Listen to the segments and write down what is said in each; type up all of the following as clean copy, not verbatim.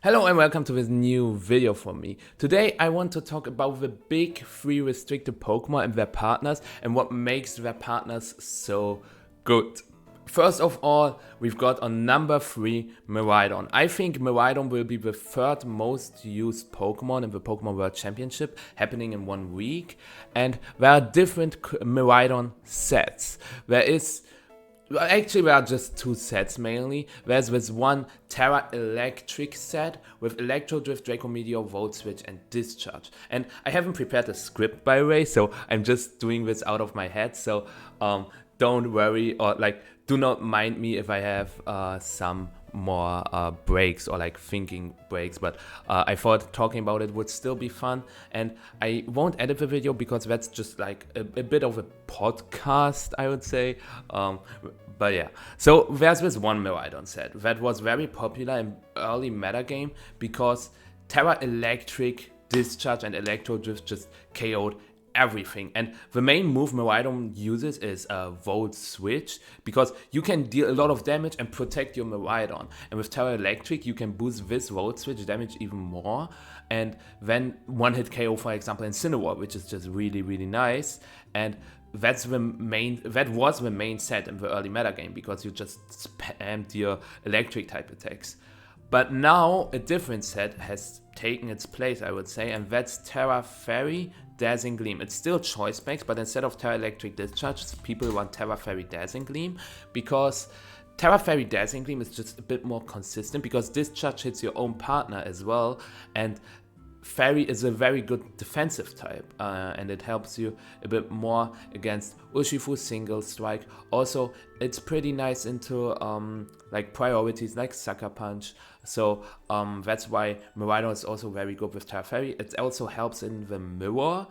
Hello and welcome to this new video from me. Today I want to talk about the big three restricted Pokemon and their partners and what makes their partners so good. First of all, we've got on number 3 Miraidon. I think Miraidon will be the third most used Pokemon in the Pokemon World Championship happening in 1 week. And there are different Miraidon sets. Actually, there are just 2 sets mainly. There's this one Terra Electric set with Electro Drift, Draco Meteor, Volt Switch, and Discharge. And I haven't prepared a script, by the way, so I'm just doing this out of my head. So don't worry, or do not mind me if I have some more breaks or thinking breaks, but I thought talking about it would still be fun, and I won't edit the video because that's just a bit of a podcast, I would say. But yeah, so there's this one Miraidon set that was very popular in early metagame because Terra Electric, Discharge, and Electro Drift just KO'd everything. And the main move Miraidon uses is a Volt Switch because you can deal a lot of damage and protect your Miraidon. And with Terra Electric, you can boost this Volt Switch damage even more. And then one hit KO, for example, Incineroar, which is just really, really nice. And that was the main set in the early metagame because you just spammed your electric type attacks. But now a different set has taken its place, I would say, and that's Terra Fairy Dazzling Gleam. It's still choice specs, but instead of Terra Electric Discharge, people want Terra Fairy Dazzling Gleam because Terra Fairy Dazzling Gleam is just a bit more consistent because Discharge hits your own partner as well, and Fairy is a very good defensive type, and it helps you a bit more against Urshifu Single Strike. Also, it's pretty nice into priorities like Sucker Punch, so that's why Miraidon is also very good with Terra Fairy. It also helps in the mirror,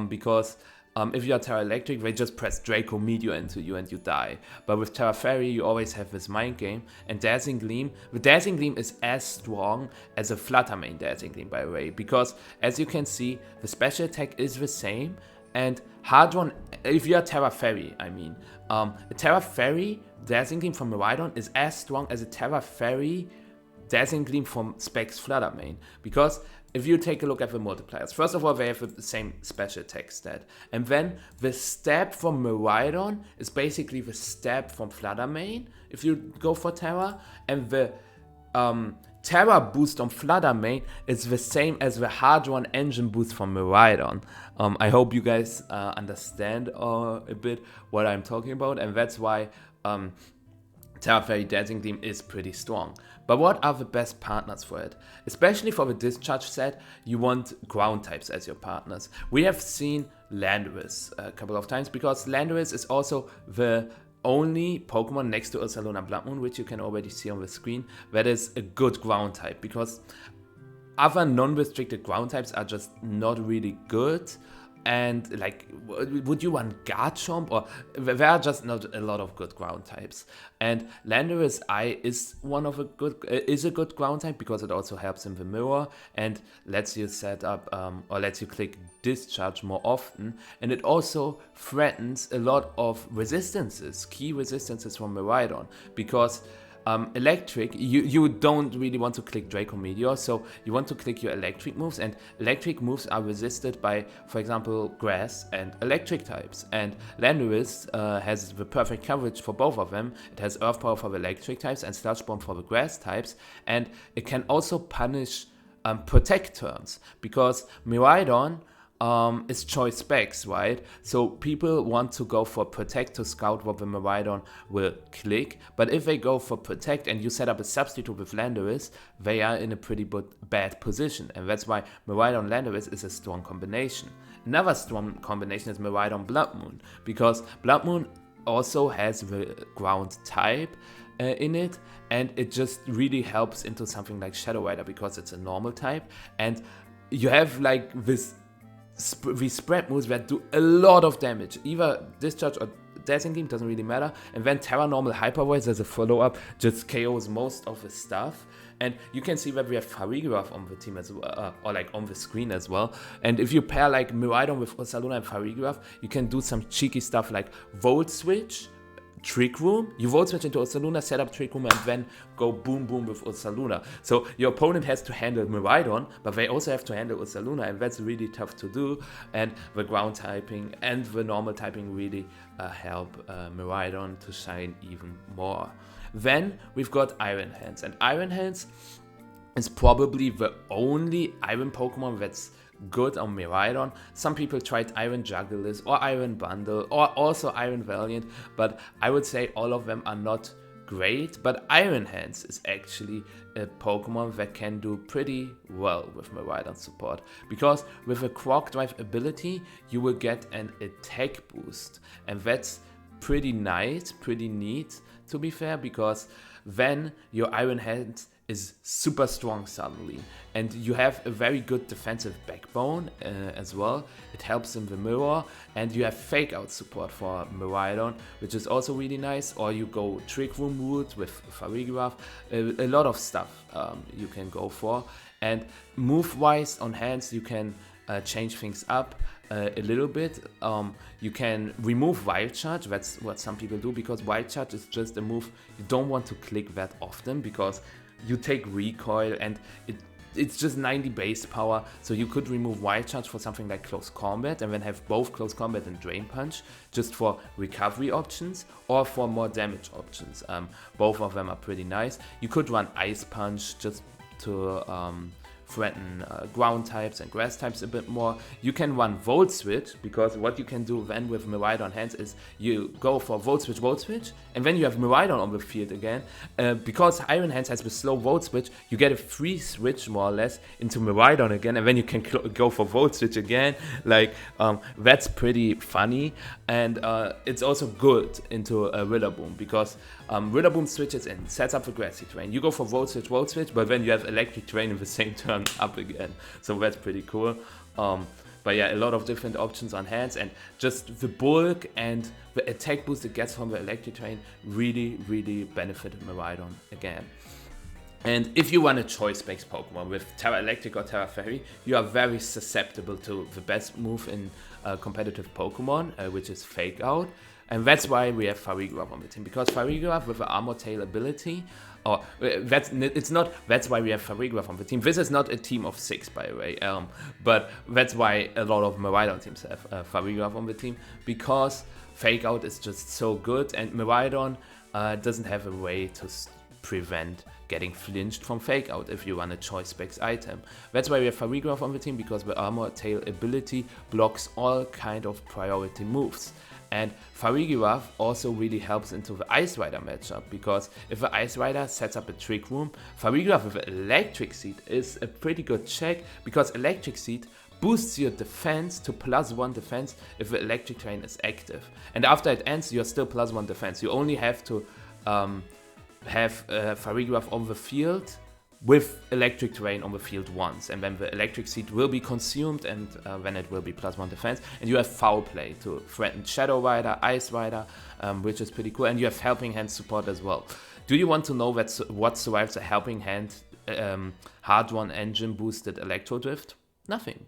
because if you are Terra Electric, they just press Draco Meteor into you and you die. But with Terra Fairy, you always have this Mind Game. And Dazzling Gleam, the Dazzling Gleam is as strong as a Flutter Mane Dazzling Gleam, by the way. Because, as you can see, the special attack is the same. And Hadron, if you are Terra Fairy, a Terra Fairy Dazzling Gleam from Miraidon is as strong as a Terra Fairy Dazzling Gleam from Specs Flutter Mane. Because if you take a look at the multipliers, first of all, they have the same special attack stat. And then the stab from Miraidon is basically the stab from Flutter Mane, if you go for Terra. And the Terra boost on Flutter Mane is the same as the Hadron engine boost from Miraidon. I hope you guys understand a bit what I'm talking about. And that's why Terra Fairy Dazzling Gleam is pretty strong. But what are the best partners for it? Especially for the Discharge set, you want ground types as your partners. We have seen Landorus a couple of times because Landorus is also the only Pokemon next to Ursaluna Blood Moon, which you can already see on the screen, that is a good ground type because other non-restricted ground types are just not really good. And would you want Garchomp? Or there are just not a lot of good ground types. And Landorus-I is a good ground type because it also helps in the mirror and lets you set up or lets you click Discharge more often. And it also threatens a lot of resistances, key resistances from Miraidon, because electric, you don't really want to click Draco Meteor, so you want to click your electric moves, and electric moves are resisted by, for example, grass and electric types. And Landorus has the perfect coverage for both of them. It has Earth Power for the electric types and Sludge Bomb for the grass types, and it can also punish protect turns because Miraidon is choice specs, right? So people want to go for Protect to scout what the Miraidon will click, but if they go for Protect and you set up a substitute with Landorus, they are in a pretty bad position, and that's why Miraidon Landorus is a strong combination. Another strong combination is Miraidon Blood Moon, because Blood Moon also has the ground type in it, and it just really helps into something like Shadow Rider because it's a normal type, and you have these spread moves that do a lot of damage, either Discharge or Dazzling Gleam, doesn't really matter. And then Terra Normal Hyper Voice as a follow-up just KOs most of the stuff. And you can see that we have Farigiraf on the team as well, or on the screen as well. And if you pair Miraidon with Ursaluna and Farigiraf, you can do some cheeky stuff like Volt Switch Trick Room, you Volt Switch into Ursaluna, set up Trick Room, and then go boom boom with Ursaluna. So your opponent has to handle Miraidon, but they also have to handle Ursaluna, and that's really tough to do. And the ground typing and the normal typing really help Miraidon to shine even more. Then we've got Iron Hands, and Iron Hands is probably the only Iron Pokemon that's good on Miraidon. Some people tried Iron Jugulis or Iron Bundle or also Iron Valiant, but I would say all of them are not great. But Iron Hands is actually a Pokemon that can do pretty well with Miraidon support, because with a Croc Drive ability you will get an attack boost, and that's pretty nice, pretty neat to be fair, because then your Iron Hands is super strong suddenly, and you have a very good defensive backbone as well. It helps in the mirror, and you have fake out support for Miraidon, which is also really nice. Or you go Trick Room route with Farigiraf, a lot of stuff you can go for. And move wise on hands you can change things up a little bit. You can remove Wild Charge, that's what some people do, because Wild Charge is just a move you don't want to click that often, because you take recoil and it's just 90 base power, so you could remove Wild Charge for something like Close Combat and then have both Close Combat and Drain Punch just for recovery options or for more damage options. Both of them are pretty nice. You could run Ice Punch just to threaten ground types and grass types a bit more. You can run Volt Switch, because what you can do then with Miraidon hands is you go for Volt Switch, and then you have Miraidon on the field again. Because Iron Hands has the slow Volt Switch, you get a free switch more or less into Miraidon again, and then you can go for Volt Switch again. Like, that's pretty funny, and it's also good into a Rillaboom, because Rillaboom switches in, sets up the Grassy Terrain. You go for Volt Switch, but then you have Electric Terrain in the same turn up again. So that's pretty cool. But yeah, a lot of different options on hands, and just the bulk and the attack boost it gets from the Electric Terrain really, really benefited Miraidon again. And if you run a choice-based Pokemon with Terra Electric or Terra Fairy, you are very susceptible to the best move in competitive Pokemon, which is Fake Out. And that's why we have Farigiraf on the team, because Farigiraf with the Armor Tail ability, that's why we have Farigiraf on the team. This is not a team of 6, by the way, but that's why a lot of Miraidon teams have Farigiraf on the team, because Fake Out is just so good, and Miraidon doesn't have a way to prevent getting flinched from Fake Out if you run a choice specs item. That's why we have Farigiraf on the team, because the Armor Tail ability blocks all kind of priority moves. And Farigiraf also really helps into the Ice Rider matchup, because if the Ice Rider sets up a Trick Room, Farigiraf with Electric Seed is a pretty good check, because Electric Seed boosts your defense to +1 defense if the Electric Terrain is active. And after it ends, you're still +1 defense. You only have to have Farigiraf on the field with Electric Terrain on the field once, and then the Electric Seed will be consumed, and then it will be +1 defense. And you have Foul Play to threaten Shadow Rider, Ice Rider, which is pretty cool. And you have Helping Hand support as well. Do you want to know what survives a Helping Hand hard-won engine boosted Electro Drift? Nothing.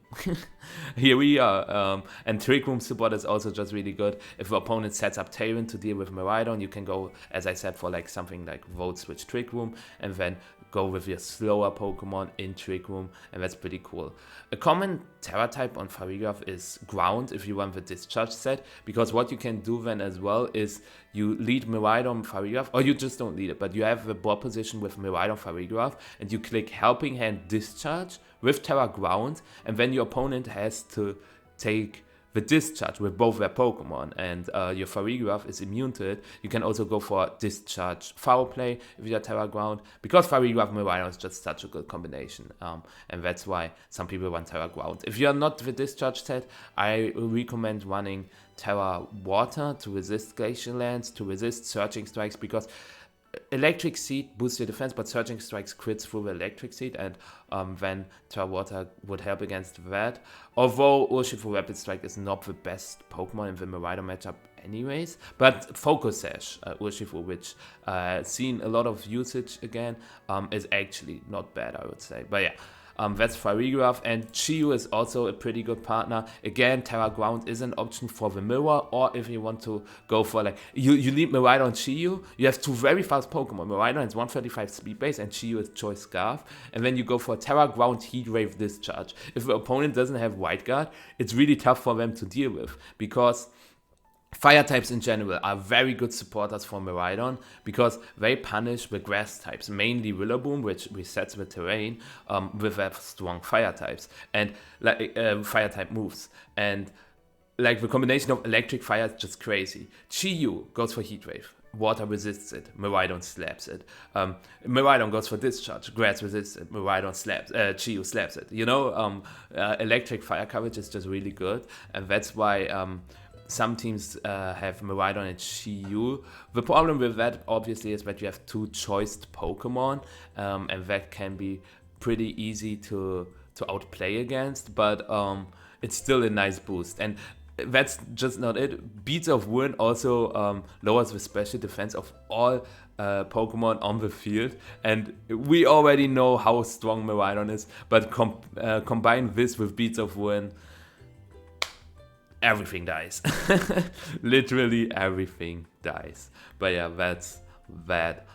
Here we are. And Trick Room support is also just really good. If the opponent sets up Tailwind to deal with Miraidon, you can go, as I said, for like something like Volt Switch Trick Room, and then go with your slower Pokemon in Trick Room, and that's pretty cool. A common Terra type on Farigiraf is Ground if you run the Discharge set, because what you can do then as well is you lead Miraidon Farigiraf, or you just don't lead it, but you have the board position with Miraidon Farigiraf, and you click Helping Hand Discharge with Terra Ground, and then your opponent has to take the Discharge with both their Pokemon, and your Farigiraf is immune to it. You can also go for Discharge Foul Play if you're Terra Ground, because Farigiraf Miraidon is just such a good combination, and that's why some people run Terra Ground. If you're not the Discharge set, I recommend running Terra Water to resist Glacial Lands, to resist Surging Strikes, because Electric Seed boosts your defense, but Surging Strikes crits through the Electric Seed, and then Terra Water would help against that. Although Urshifu Rapid Strike is not the best Pokemon in the Miraidon matchup anyways, but Focus Sash Urshifu, which seen a lot of usage again, is actually not bad, I would say. But yeah, That's Farigiraf, and Chi-Yu is also a pretty good partner. Again, Terra Ground is an option for the mirror, or if you want to go for like, you lead Miraidon Chi-Yu, you have two very fast Pokemon. Miraidon is 135 speed base and Chi-Yu is Choice Scarf, and then you go for Terra Ground Heat Wave Discharge. If the opponent doesn't have White Guard, it's really tough for them to deal with, because fire types in general are very good supporters for Miraidon because they punish the grass types, mainly Rillaboom, which resets the terrain with their strong fire types and like fire type moves. And like the combination of electric fire is just crazy. Chi-Yu goes for Heat Wave. Water resists it, Miraidon slaps it. Miraidon goes for Discharge, Grass resists it, Miraidon slaps, Chi-Yu slaps it. You know, electric fire coverage is just really good, and that's why some teams have Miraidon and Chi-Yu. The problem with that, obviously, is that you have two choiced Pokemon, and that can be pretty easy to outplay against, but it's still a nice boost. And that's just not it. Beads of Wind also lowers the special defense of all Pokemon on the field, and we already know how strong Miraidon is, but combine this with Beads of Wind, everything dies. Literally everything dies. But yeah, that's that.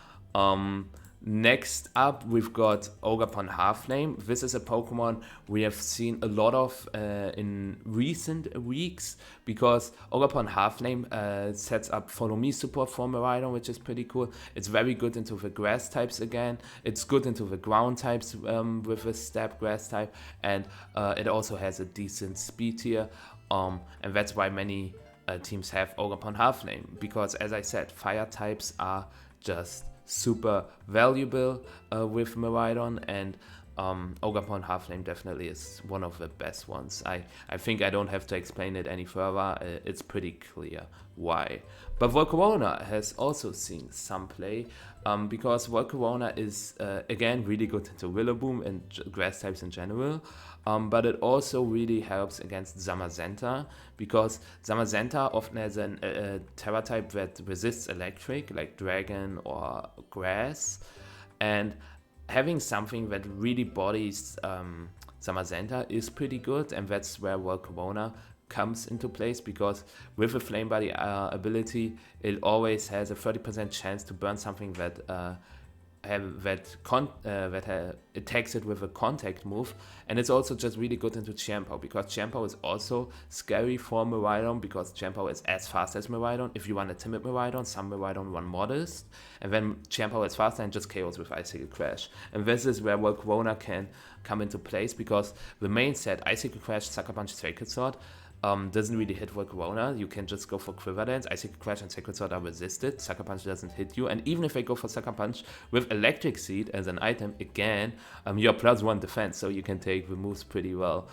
Next up, we've got Ogerpon Halflame. This is a Pokemon we have seen a lot of in recent weeks, because Ogerpon Halflame sets up Follow Me support for Miraidon, which is pretty cool. It's very good into the grass types again. It's good into the ground types with a Step Grass type, and it also has a decent speed tier. And that's why many teams have Ogerpon Halflame, because as I said, fire types are just super valuable with Miraidon, and Ogerpon Halflame definitely is one of the best ones. I think I don't have to explain it any further, it's pretty clear why. But Volcarona has also seen some play, because Volcarona is again really good into Rillaboom and grass types in general, but it also really helps against Zamazenta, because Zamazenta often has a Terra type that resists electric, like Dragon or Grass, and having something that really bodies Zamazenta is pretty good, and that's where Volcarona comes into place, because with a Flame Body ability, it always has a 30% chance to burn something that attacks it with a contact move, and it's also just really good into Chiempo, because Chiempo is also scary for Miraidon, because Chiempo is as fast as Miraidon. If you run a timid Miraidon, some Miraidon run modest, and then Chiempo is faster and just KOs with Icicle Crash. And this is where Volcarona can come into place, because the main set, Icicle Crash, Sucker Punch, Sacred Sword, doesn't really hit Volcarona. You can just go for Quiver Dance. Icicle Crash and Sacred Sword are resisted. Sucker Punch doesn't hit you. And even if they go for Sucker Punch with Electric Seed as an item, again, you're +1 defense, so you can take the moves pretty well.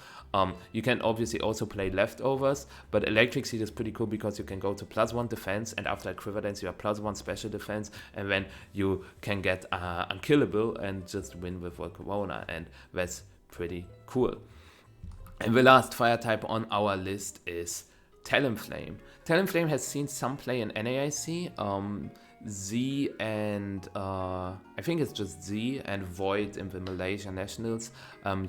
You can obviously also play Leftovers, but Electric Seed is pretty cool because you can go to +1 defense, and after Quiver Dance you are +1 special defense, and then you can get Unkillable and just win with Volcarona, and that's pretty cool. And the last fire type on our list is Talonflame. Talonflame has seen some play in NAIC. Z and I think it's just Z and Void in the Malaysia Nationals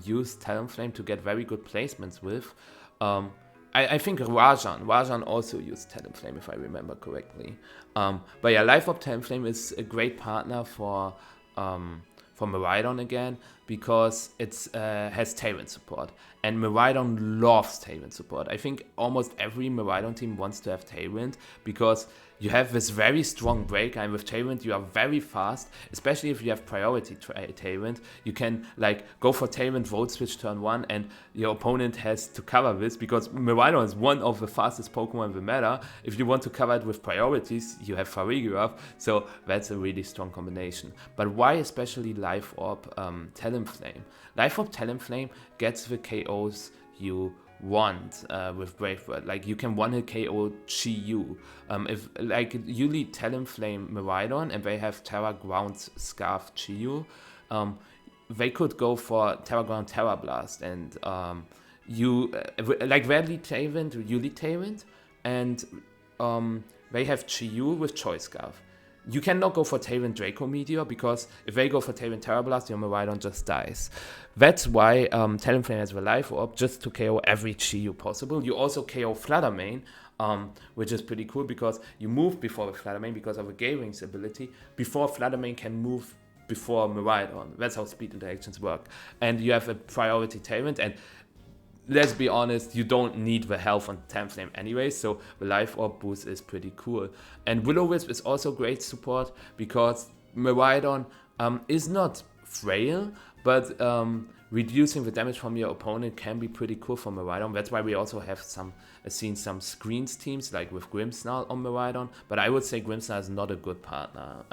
used Talonflame to get very good placements with. I think Rajan also used Talonflame, if I remember correctly. But yeah, Life Orb Talonflame is a great partner for Miraidon again, because it has Tailwind support, and Miraidon loves Tailwind support. I think almost every Miraidon team wants to have Tailwind, because you have this very strong break, and with Tailwind you are very fast, especially if you have priority Tailwind. You can like go for Tailwind, Volt Switch turn 1, and your opponent has to cover this, because Miraidon is one of the fastest Pokemon in the meta. If you want to cover it with priorities, you have Farigiraf, so that's a really strong combination. But why especially Life Orb Talonflame? Life Orb Talonflame gets the KOs you want with Brave Bird. Like you can one-hit KO Chi-Yu. If like you lead Talonflame Miraidon and they have Terra Ground Scarf Chi-Yu, they could go for Terra Ground Terra Blast, and you like they lead Tailwind, you lead Tailwind, and they have Chi-Yu with Choice Scarf. you cannot go for Tailwind Draco Meteor, because if they go for Tailwind Terra Blast, your Miraidon just dies. That's why Talonflame has the Life Orb, just to KO every Chi-Yu possible. You also KO Fluttermane, which is pretty cool, because you move before the Fluttermane because of a Gale Wings ability, before Fluttermane can move before Miraidon. That's how speed interactions work. And you have a priority Tailwind, and let's be honest, you don't need the health on Talonflame anyway, so the Life Orb boost is pretty cool. And Will-O-Wisp is also great support, because Miraidon is not frail, but reducing the damage from your opponent can be pretty cool for Miraidon. That's why we also have seen some screens teams, like with Grimmsnarl on Miraidon, but I would say Grimmsnarl is not a good partner,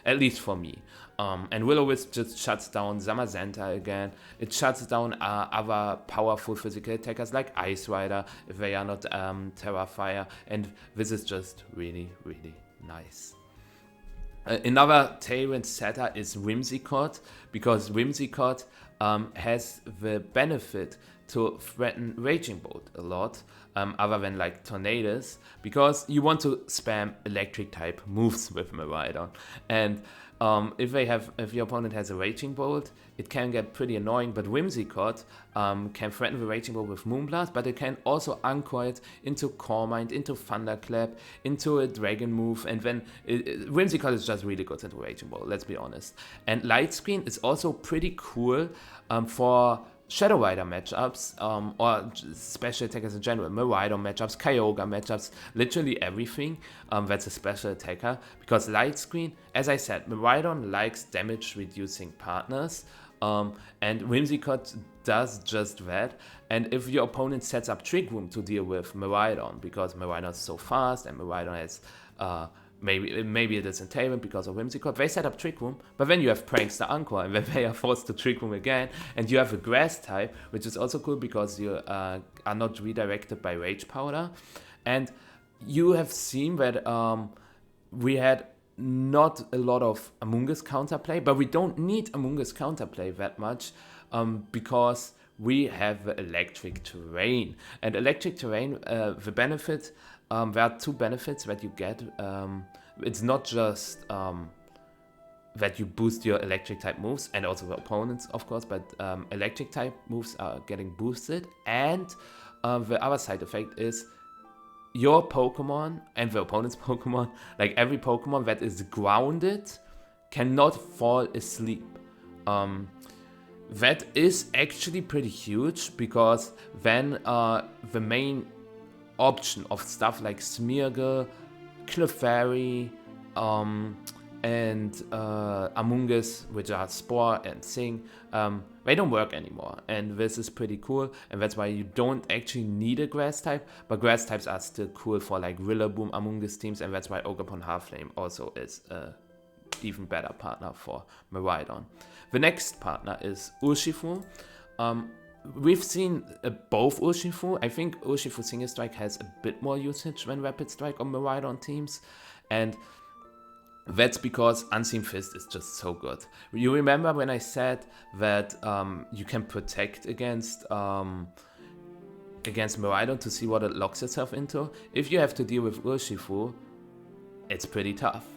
at least for me. And Will-O-Wisp just shuts down Zamazenta again. It shuts down other powerful physical attackers like Ice Rider if they are not Terra Fire, and this is just really, really nice. Another Tailwind setter is Whimsicott, because Whimsicott has the benefit to threaten Raging Bolt a lot, other than like Tornadus, because you want to spam electric type moves with Miraidon. And if your opponent has a Raging Bolt, it can get pretty annoying, but Whimsicott can threaten the Raging Bolt with Moonblast, but it can also anchor it into Core Mind, into Thunderclap, into a Dragon move, and then Whimsicott is just really good into Raging Bolt, let's be honest. And Light Screen is also pretty cool for Shadow Rider matchups, or special attackers in general, Miraidon matchups, Kyogre matchups, literally everything that's a special attacker, because Light Screen, as I said, Miraidon likes damage reducing partners, and Whimsicott does just that. And if your opponent sets up Trick Room to deal with Miraidon, because Miraidon is so fast and Miraidon has maybe it is in Tailwind because of Whimsicott, they set up Trick Room, but then you have Prankster Anchor, and then they are forced to Trick Room again, and you have a Grass type, which is also cool because you are not redirected by Rage Powder. And you have seen that we had not a lot of Amoonguss counterplay, but we don't need Amoonguss counterplay that much, because we have Electric Terrain. And Electric Terrain, the benefit, there are two benefits that you get. It's not just that you boost your electric type moves, and also the opponents, of course, but electric type moves are getting boosted. And the other side effect is your Pokemon and the opponent's Pokemon, like every Pokemon that is grounded, cannot fall asleep. That is actually pretty huge, because then the main option of stuff like Smeargle, Clefairy, and Amoonguss, which are Spore and Sing, they don't work anymore, and this is pretty cool, and that's why you don't actually need a Grass type, but Grass types are still cool for like Rillaboom, Amoonguss teams, and that's why Ogerpon Halflame also is a even better partner for Miraidon. The next partner is Urshifu. We've seen both Urshifu. I think Urshifu Single Strike has a bit more usage than Rapid Strike on Miraidon teams, and that's because Unseen Fist is just so good. You remember when I said that you can protect against Miraidon to see what it locks itself into? If you have to deal with Urshifu, it's pretty tough.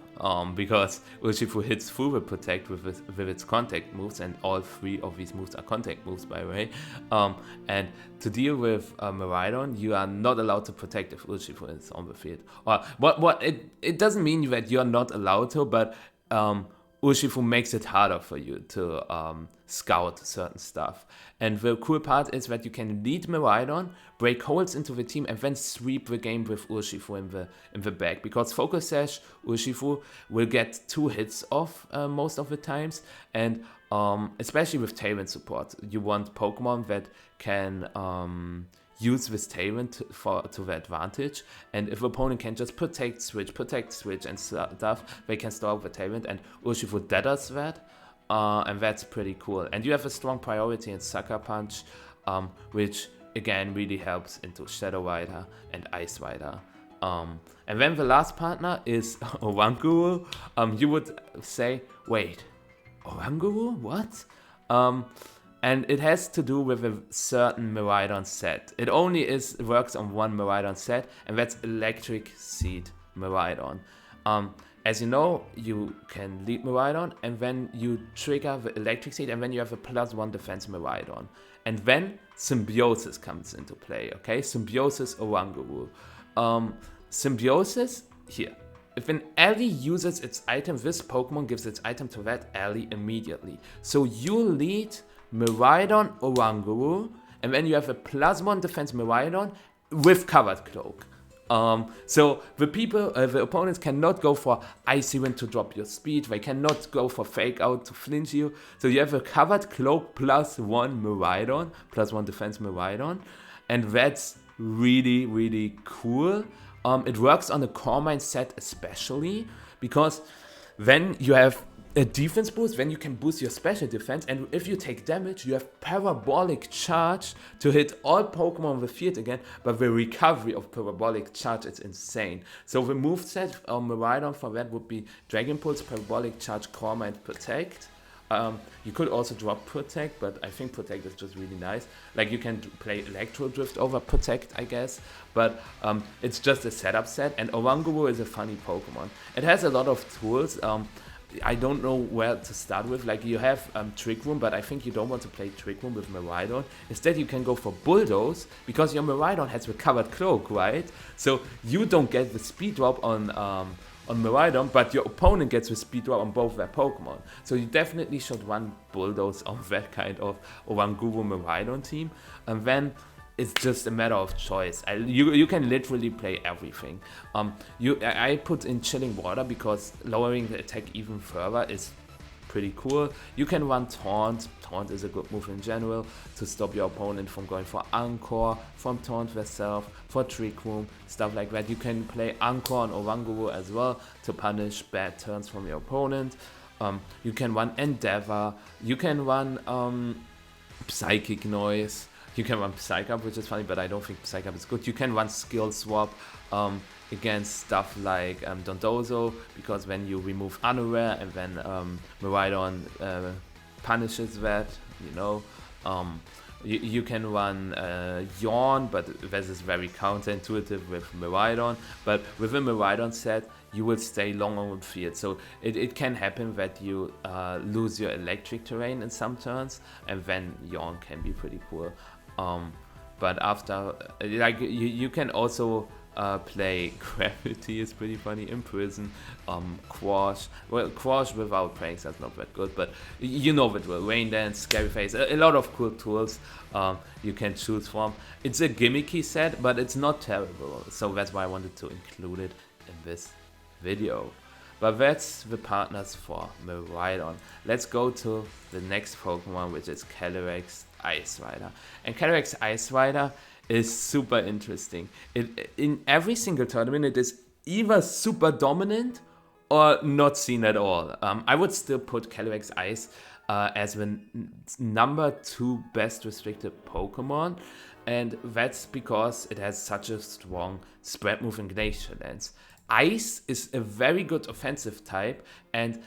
Because Urshifu hits through the protect with its contact moves, and all three of these moves are contact moves, by the way. And to deal with Miraidon, you are not allowed to protect if Urshifu is on the field. Or it doesn't mean that you're not allowed to, but Urshifu makes it harder for you to scout certain stuff. And the cool part is that you can lead Miraidon, break holes into the team, and then sweep the game with Urshifu in the back. Because Focus Sash, Urshifu will get 2 hits off most of the times, and especially with Tailwind support, you want Pokemon that can use this Tailwind to the advantage, and if the opponent can just protect, switch, and stuff, they can stop the Tailwind, and Urshifu does that, and that's pretty cool. And you have a strong priority in Sucker Punch, which again really helps into Shadow Rider and Ice Rider. And then the last partner is Oranguru. You would say, wait, Oranguru? What? And it has to do with a certain Miraidon set. It only works on one Miraidon set, and that's Electric Seed Miraidon. as you know, you can lead Miraidon, and then you trigger the Electric Seed, and then you have a +1 defense Miraidon. And then Symbiosis comes into play, okay? Symbiosis Oranguru. Symbiosis, here. If an ally uses its item, this Pokemon gives its item to that ally immediately. So you lead Miraidon Oranguru, and then you have a +1 defense Miraidon with Covered Cloak. So the opponents cannot go for Icy Wind to drop your speed, they cannot go for Fake Out to flinch you. So you have a Covered Cloak +1 Miraidon, +1 defense Miraidon, and that's really, really cool. It works on the Core Mine set especially, because then you have a defense boost, then you can boost your special defense, and if you take damage, you have Parabolic Charge to hit all Pokemon on the field again, but the recovery of Parabolic Charge is insane. So the moveset on Miraidon for that would be Dragon Pulse, Parabolic Charge, Core Mine, Protect. You could also drop Protect, but I think Protect is just really nice. Like, you can play Electro Drift over Protect, I guess, but it's just a setup set, and Oranguru is a funny Pokemon. It has a lot of tools. I don't know where to start with. Like, you have Trick Room, but I think you don't want to play Trick Room with Miraidon. Instead, you can go for Bulldoze, because your Miraidon has the Covered Cloak, right? So you don't get the speed drop on Miraidon, but your opponent gets the speed drop on both their Pokemon. So you definitely should run Bulldoze on that kind of Oranguru Miraidon team. And then it's just a matter of choice. You can literally play everything. I put in Chilling Water because lowering the attack even further is pretty cool. You can run Taunt. Taunt is a good move in general to stop your opponent from going for Anchor, from Taunt herself, for Trick Room, stuff like that. You can play Anchor on Oranguru as well to punish bad turns from your opponent. You can run Endeavor. You can run Psychic Noise. You can run Psych-Up, which is funny, but I don't think Psych-Up is good. You can run Skill Swap against stuff like Dondozo, because when you remove Unaware and then Miraidon punishes that, you know. You can run Yawn, but this is very counterintuitive with Miraidon. But with a Miraidon set, you will stay long on the field. So it can happen that you lose your electric terrain in some turns, and then Yawn can be pretty cool. But after, like, you can also play Gravity is pretty funny, Imprison, Quash. Well, Quash without pranks, that's not that good, but you know that well. Rain Dance, Scary Face, a lot of cool tools you can choose from. It's a gimmicky set, but it's not terrible, so that's why I wanted to include it in this video. But that's the partners for Miraidon. Let's go to the next Pokemon, which is Calyrex-Ice Rider. And Calyrex-Ice Rider is super interesting. In every single tournament, it is either super dominant or not seen at all. I would still put Calyrex-Ice as the number 2 best restricted Pokemon, and that's because it has such a strong spread move in Glacial Lands. Ice is a very good offensive type, and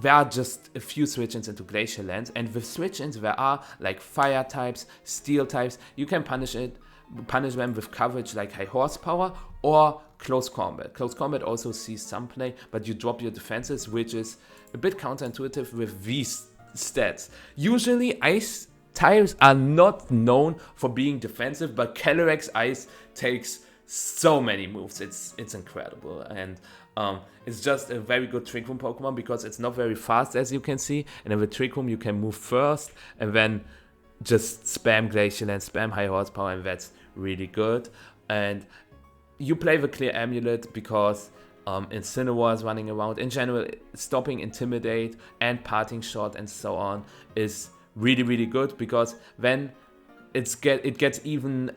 there are just a few switch-ins into Glacial Lands, and with switch-ins there are like fire types, steel types. You can punish them with coverage like high horsepower or close combat. Close combat also sees some play, but you drop your defenses, which is a bit counterintuitive with these stats. Usually ice types are not known for being defensive, but Calyrex-Ice takes so many moves. It's incredible, and it's just a very good Trick Room Pokemon because it's not very fast, as you can see, and in the Trick Room you can move first and then just spam Glacial and spam high horsepower, and that's really good. And you play the Clear Amulet because Incineroar is running around. In general, stopping Intimidate and Parting Shot and so on is really, really good, because then it gets even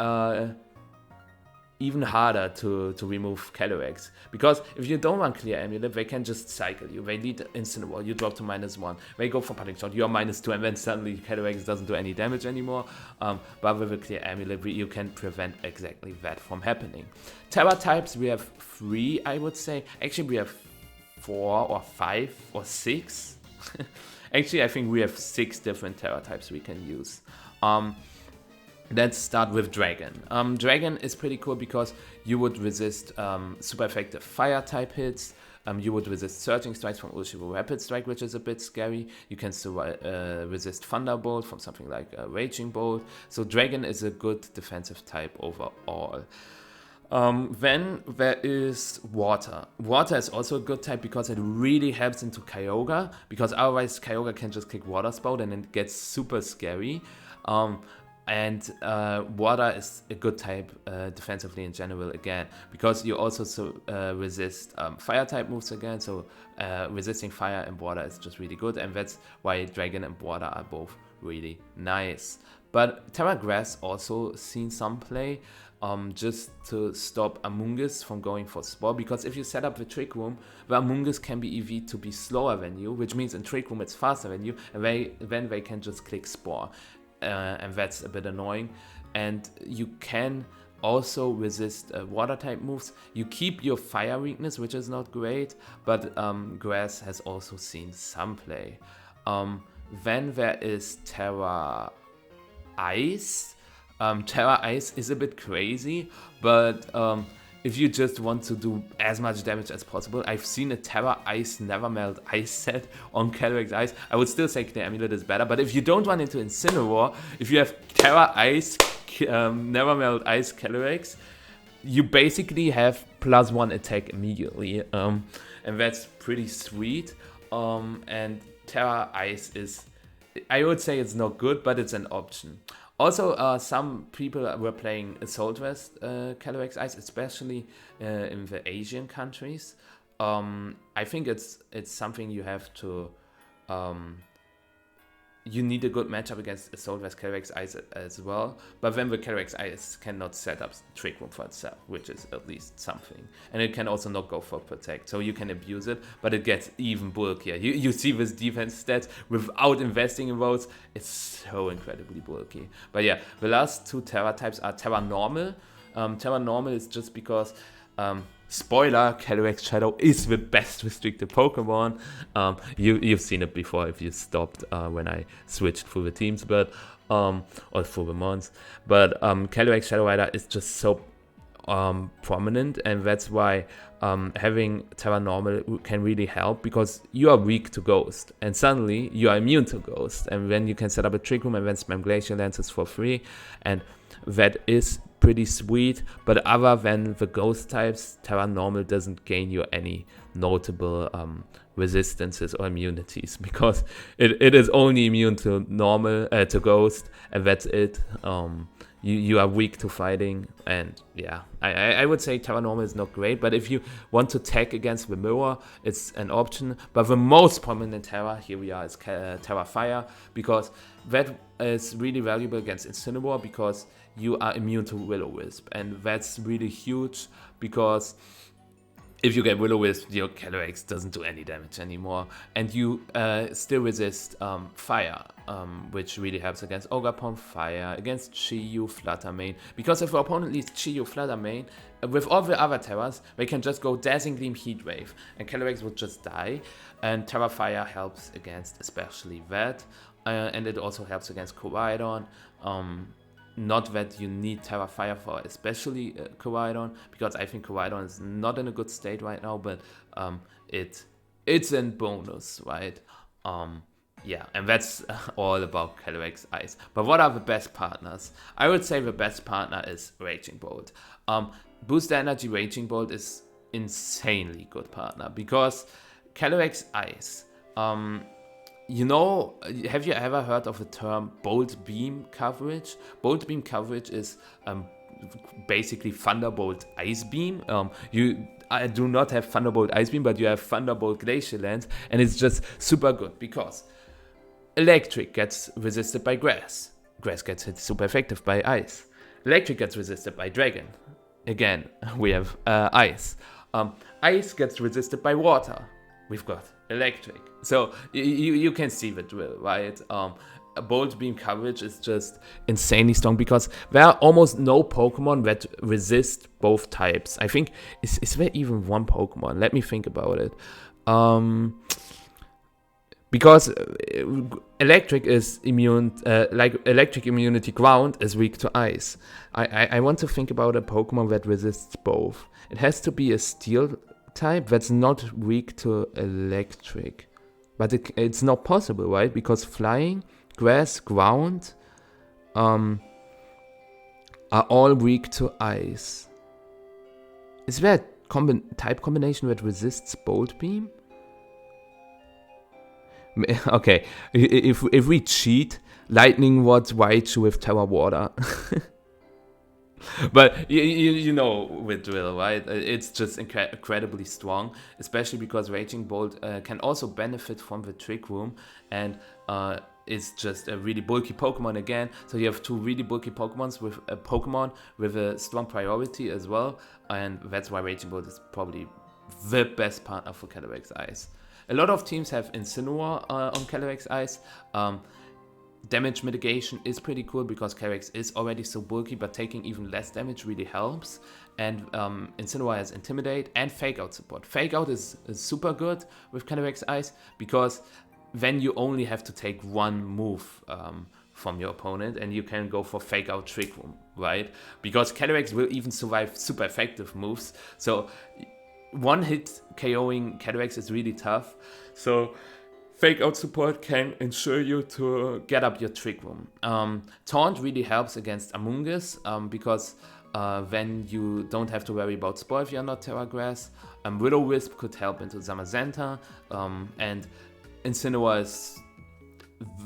harder to remove Calyrex. Because if you don't run Clear Amulet, they can just cycle you. They lead Incineroar, you drop to -1. They go for Parting Shot, you're -2, and then suddenly Calyrex doesn't do any damage anymore. But with a Clear Amulet, you can prevent exactly that from happening. Terra types, we have 3, I would say. Actually, we have 4 or 5 or 6. Actually, I think we have 6 different Terra types we can use. Let's start with Dragon. Dragon is pretty cool because you would resist super effective fire type hits. You would resist Surging Strikes from Urshifu Rapid Strike, which is a bit scary. You can resist Thunderbolt from something like Raging Bolt. So Dragon is a good defensive type overall. Then there is Water. Water is also a good type because it really helps into Kyogre, because otherwise Kyogre can just kick Water Spout and it gets super scary. And Water is a good type defensively in general again, because you also resist fire type moves again, so resisting fire and water is just really good, and that's why Dragon and Water are both really nice. But Terra Grass also seen some play, just to stop Amoonguss from going for Spore, because if you set up the Trick Room, the Amoonguss can be EV to be slower than you, which means in Trick Room it's faster than you, and then they can just click Spore. And that's a bit annoying. And you can also resist water type moves. You keep your fire weakness, which is not great, but grass has also seen some play. Then there is Terra Ice. Terra Ice is a bit crazy, but if you just want to do as much damage as possible, I've seen a Terra Ice Never Melt Ice set on Calyrex-Ice. I would still say the Amulet is better, but if you don't run into Incineroar, if you have Terra Ice, Never Melt Ice Calyrex, you basically have +1 attack immediately, and that's pretty sweet. And Terra Ice is, I would say it's not good, but it's an option. Also, some people were playing Assault Vest Calyrex-Ice, especially in the Asian countries. I think it's something you have to... you need a good matchup against Assault Vest Calyrex-Ice as well, but then the Calyrex-Ice cannot set up Trick Room for itself, which is at least something. And it can also not go for Protect, so you can abuse it, but it gets even bulkier. You see this defense stats without investing in votes, it's so incredibly bulky. But yeah, the last two Terra types are Terra Normal. Terra Normal is just because... spoiler, Calyrex-Shadow is the best restricted Pokemon. You've seen it before if you stopped when I switched through the teams, but or through the mons. But Calyrex-Shadow Rider is just so prominent, and that's why having Terra Normal can really help, because you are weak to Ghost, and suddenly you are immune to Ghost, and then you can set up a Trick Room and then spam Glacial Lances for free, and that is pretty sweet. But other than the Ghost types, Terra Normal doesn't gain you any notable resistances or immunities, because it is only immune to normal to Ghost, and that's it. You are weak to fighting, and yeah, I would say Terra Normal is not great, but if you want to tech against the mirror, it's an option. But the most prominent Terra, here we are, is Terra Fire, because that is really valuable against Incineroar, because you are immune to Will-O-Wisp, and that's really huge, because if you get Will-O-Wisp, your Calyrex doesn't do any damage anymore, and you still resist fire, which really helps against Ogerpon Fire, against Chi-Yu, Flutter Mane, because if your opponent leads Chi-Yu, Flutter Mane, with all the other Terras, they can just go Dazzling Gleam, Heat Wave, and Calyrex would just die, and Terra Fire helps against especially that, and it also helps against Koraidon. Not that you need Terra Fire for especially Koraidon, because I think Koraidon is not in a good state right now, but it's in bonus, right? Yeah, and that's all about Calyrex-Ice. But what are the best partners? I would say the best partner is Raging Bolt. Booster Energy Raging Bolt is insanely good partner, because Calyrex-Ice, you know, have you ever heard of the term Bolt Beam coverage? Bolt Beam coverage is basically Thunderbolt Ice Beam. I do not have Thunderbolt Ice Beam, but you have Thunderbolt Glacial Lance, and it's just super good, because Electric gets resisted by Grass. Grass gets hit super effective by Ice. Electric gets resisted by Dragon. Again, we have Ice. Ice gets resisted by Water. We've got Electric. So you can see the drill, right? Bolt Beam coverage is just insanely strong, because there are almost no Pokemon that resist both types. I think, is there even one Pokemon? Let me think about it. Because Electric is immune, like Electric immunity Ground is weak to Ice. I want to think about a Pokemon that resists both. It has to be a Steel type that's not weak to electric. But it's not possible, right? Because flying, grass, ground are all weak to ice. Is there a type combination that resists Bolt Beam? Okay, if we cheat, Lightning Rod Raichu with Terra Water. But you know with Drill, right? It's just incredibly strong, especially because Raging Bolt can also benefit from the Trick Room, and it's just a really bulky Pokemon again. So you have two really bulky Pokemons with a Pokemon with a strong priority as well, and that's why Raging Bolt is probably the best partner for Calyrex-Ice. A lot of teams have Incineroar on Calyrex-Ice. Damage mitigation is pretty cool because Calyrex is already so bulky, but taking even less damage really helps. And Incineroar has Intimidate and Fake Out support. Fake Out is super good with Calyrex-Ice because then you only have to take one move from your opponent and you can go for Fake Out Trick Room, right? Because Calyrex will even survive super effective moves. So one hit KOing Calyrex is really tough. So Fake Out support can ensure you to get up your Trick Room. Taunt really helps against Amoonguss because then you don't have to worry about Spoil if you're not Terra Grass. Will-O-Wisp could help into Zamazenta, and Incineroar is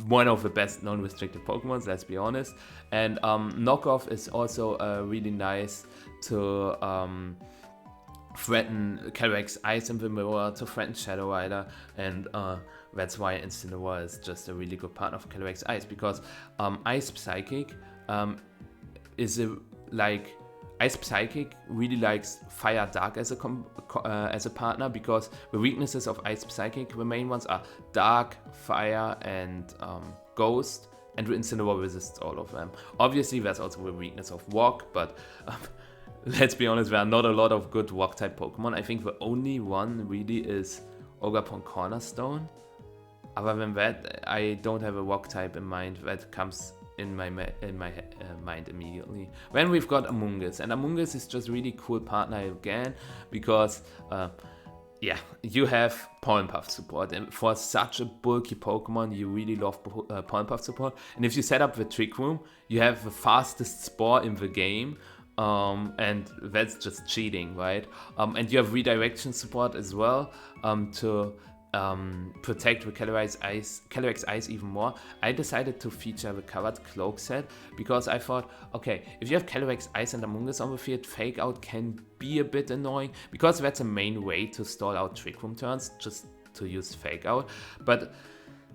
one of the best non-restricted Pokemons, let's be honest. And Knockoff is also really nice to threaten Calyrex-Ice in the mirror, to threaten Shadow Rider, and that's why Incineroar is just a really good partner for Calyrex-Ice, because Ice Psychic is Ice Psychic really likes Fire Dark as a partner, because the weaknesses of Ice Psychic, the main ones are Dark, Fire, and Ghost, and Incineroar resists all of them. Obviously, there's also the weakness of Walk, but let's be honest, there are not a lot of good Walk-type Pokemon. I think the only one really is Ogerpon Cornerstone. Other than that, I don't have a Walk-type in mind that comes in my mind immediately. Then we've got Amoonguss, and Amoonguss is just really cool partner again, because yeah, you have Pollen Puff support, and for such a bulky Pokemon, you really love Pollen Puff support. And if you set up the Trick Room, you have the fastest Spore in the game, and that's just cheating, right? And you have redirection support as well to protect the Calyrex-Ice even more. I decided to feature the Covered Cloak set because I thought, okay, if you have Calyrex-Ice and Amoonguss on the field, Fake Out can be a bit annoying, because that's a main way to stall out Trick Room turns, just to use Fake Out. But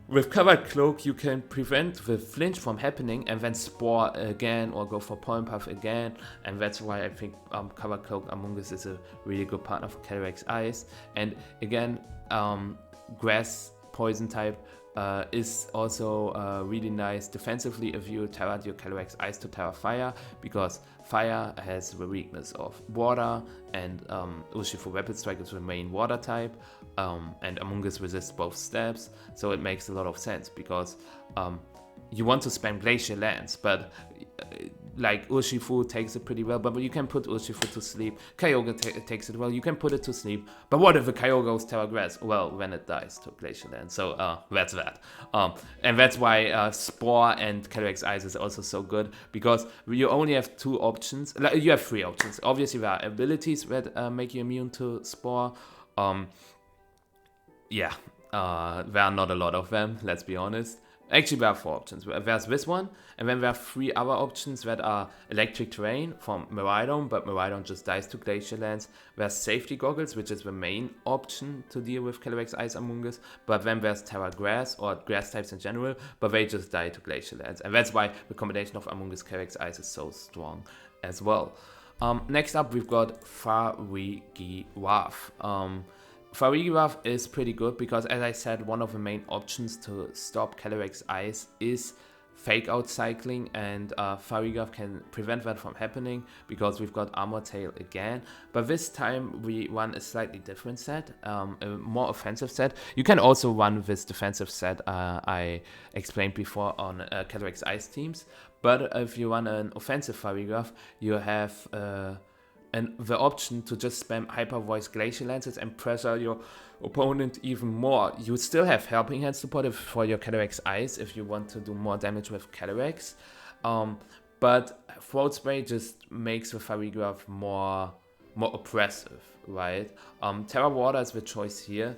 with Covered Cloak, you can prevent the flinch from happening and then Spore again or go for Pollen Puff again, and that's why I think Covered Cloak Amoonguss is a really good partner for Calyrex-Ice. And again, Grass Poison type is also really nice defensively if you Terra your Calyrex-Ice to Terra Fire, because Fire has the weakness of Water, and Urshifu Rapid Strike is the main Water type, and Amoonguss resists both stabs, so it makes a lot of sense, because you want to spam Glacial Lance, but like Urshifu takes it pretty well, but you can put Urshifu to sleep. Kyogre takes it well, you can put it to sleep. But what if a Kyogre goes Terra Grass? Well, when it dies to Glacial Land. So that's that. And that's why Spore and Calyrex-Ice is also so good, because you only have two options. You have three options. Obviously, there are abilities that make you immune to Spore. Yeah, there are not a lot of them, let's be honest. Actually, there are four options. There's this one, and then there are three other options that are Electric Terrain from Miraidon, but Miraidon just dies to Glacial Lands. There's Safety Goggles, which is the main option to deal with Calyrex-Ice Amoonguss, but then there's Terra Grass, or Grass types in general, but they just die to Glacial Lands, and that's why the combination of Amoonguss Calyrex-Ice is so strong as well. Next up, we've got Farigiraf. Farigiraf is pretty good because, as I said, one of the main options to stop Calyrex-Ice is Fake Out cycling, and Farigiraf can prevent that from happening because we've got Armor Tail again. But this time we run a slightly different set, a more offensive set. You can also run this defensive set I explained before on Calyrex-Ice teams, but if you run an offensive Farigiraf, you have and the option to just spam Hyper Voice Glacial Lenses and pressure your opponent even more. You still have Helping Hand support for your Calyrex-Ice if you want to do more damage with Calyrex. But Throat Spray just makes the Farigiraf more oppressive, right? Terra Water is the choice here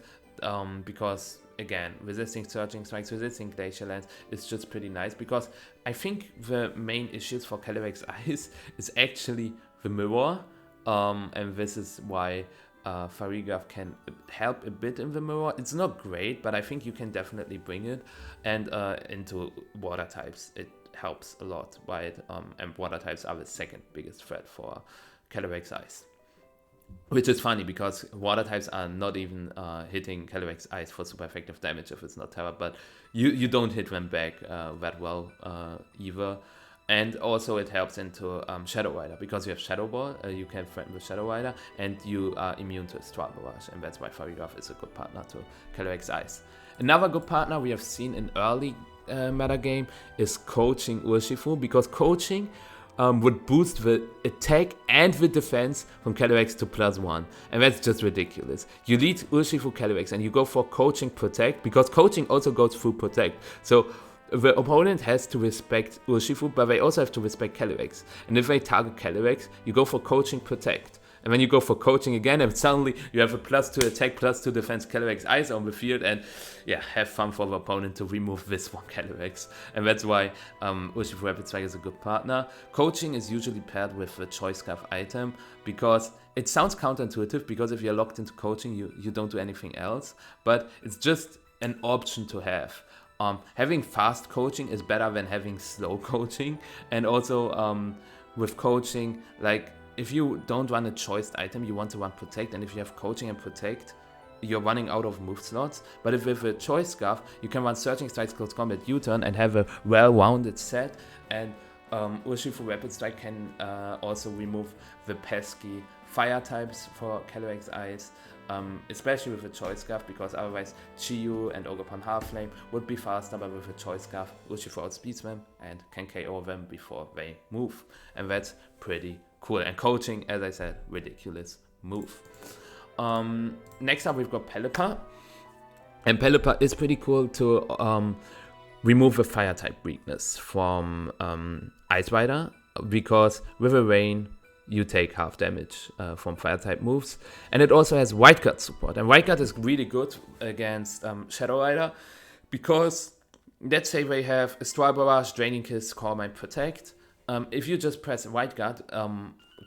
because, again, resisting Surging Strikes, resisting Glacial Lens is just pretty nice, because I think the main issues for Calyrex-Ice is actually the mirror, and this is why Farigiraf can help a bit in the mirror. It's not great, but I think you can definitely bring it, and into water types it helps a lot, right? And water types are the second biggest threat for Calyrex-Ice. Which is funny, because water types are not even hitting Calyrex-Ice for super effective damage if it's not Terra, but you don't hit them back that well either. And also it helps into Shadow Rider, because you have Shadow Ball, you can threaten with Shadow Rider, and you are immune to Star Barrage, and that's why Farigiraf is a good partner to Calyrex-Ice. Another good partner we have seen in early metagame is Coaching Urshifu, because Coaching would boost the attack and the defense from Calyrex to +1, and that's just ridiculous. You lead Urshifu Calyrex and you go for Coaching Protect, because Coaching also goes through Protect, so the opponent has to respect Urshifu, but they also have to respect Calyrex, and if they target Calyrex, you go for Coaching Protect. And then you go for Coaching again, and suddenly you have a +2 attack, +2 defense Calyrex-Ice on the field, and yeah, have fun for the opponent to remove this one Calyrex. And that's why Urshifu Rapid Strike is a good partner. Coaching is usually paired with a Choice Scarf item, because it sounds counterintuitive, because if you're locked into Coaching, you don't do anything else, but it's just an option to have. Having fast Coaching is better than having slow Coaching, and also with Coaching, like, if you don't run a choiced item, you want to run Protect, and if you have Coaching and Protect, you're running out of move slots. But if with a Choice Scarf, you can run Searching Strikes, Close Combat, U-Turn, and have a well-rounded set, and Urshifu Rapid Strike can also remove the pesky fire types for Calyrex-Ice, especially with a Choice Scarf, because otherwise Chiyu and Ogerpon Half-Flame would be faster, but with a Choice Scarf, Urshifu outspeeds them and can KO them before they move, and that's pretty cool. And Coaching, as I said, ridiculous move. Next up we've got Pelipper, and Pelipper is pretty cool to remove a fire type weakness from Ice Rider, because with a Rain you take half damage from fire type moves, and it also has White Guard support, and White Guard is really good against Shadow Rider, because let's say they have a Star Barrage, Draining Kiss, Calm and Protect. If you just press White Guard,